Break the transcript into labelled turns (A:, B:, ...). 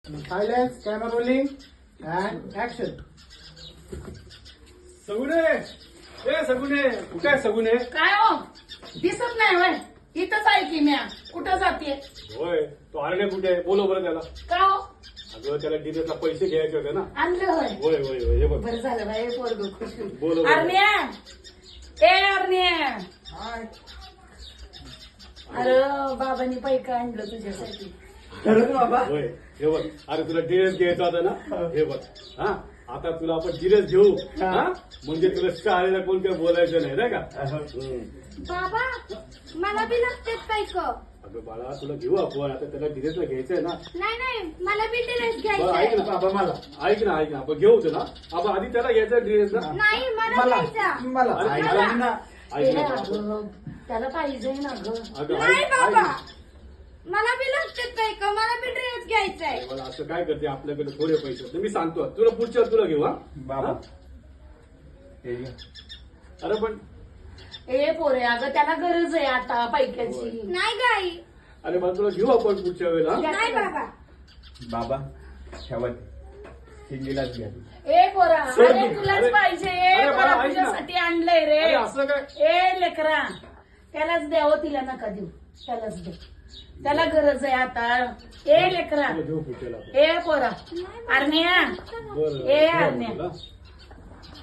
A: Silence, camera rolling, and action.
B: सगुने ए सगुने कुठे आहे सगुने?
C: काय हो दिसत नाही वय इथंच आहे की म्या कुठं जाते
B: होय तो आरणे कुठे आहे? बोलो बरं त्याला.
C: का हो
B: अगं त्याला डिनरला पैसे घ्यायचे होते ना.
C: आणलं होय
B: होय होय होय हे बघ.
C: बरं झालं बाई पोरग खुश
B: बोलो बरं.
C: अरण्या ए अरण्या अरे बाबांनी पैका आणलं तुझ्यासाठी
A: खरंच बाबा.
B: होय हे बघ. अरे तुला ड्रेस घ्यायचा होता ना. हे बघ हा आता तुला आपण ड्रेस घेऊ हा म्हणजे तुला शाळेला कोण काही बोलायचं नाही का.
D: बाबा मला बी लागतेच पैक
B: अगं बाळा तुला घेऊ आपण आता त्याला ड्रेसला घ्यायचंय ना.
D: नाही नाही मला बी ड्रेस
B: बरं ऐक
D: घ्यायचा
B: ना
A: बाबा मला.
B: ऐक ना आपण घेऊ ना. आपण आधी त्याला घ्यायचा ड्रेस ना.
D: नाही मला घ्यायचा
A: मला
B: अरे,
A: ऐका
B: ऐक
A: ना.
B: ऐक
C: ए,
B: ना
C: अगं, त्याला पाहिजे ना ग
B: अगं
D: नाही
B: ऐक
D: बाबा
B: ऐक.
D: मला बी लागतेच पैक मला बी ड्रेस घ्यायचाय
B: मला असं काय करते आपल्याकडे थोडे पैसे होते. मी सांगतो तुला पुढच्या तुला घेऊ हा
A: बाबा
B: हा?
A: हे घ्या.
B: अरे पण
C: ए पोरे अगं त्याला गरज आहे आता पैक्याची
D: नाही गाई
B: अरे मला तुला घेऊ आपण पुढच्या वेळेला हा?
D: नाही बाबा
A: बाबा ठेवा हिंदीलाच घ्या.
C: ए पोरा
B: सोड
C: अरे
B: तू.
C: तुलाच
B: अरे,
C: पाहिजे
B: अरे,
C: मला
B: बाळा, ऐक ना.
C: तुझ्यासाठी आणलंय रे
B: अरे असं काय
C: ए लेकरा त्यालाच द्यावं तिला नका देऊ त्यालाच दे त्याला गरज आहे आता ए लेकरा
B: तुला घेऊ पुढच्याला आपण.
C: ए पोरा अरण्या
B: बरं
C: ए
B: घेऊ आपण
C: अरण्या
B: तुला.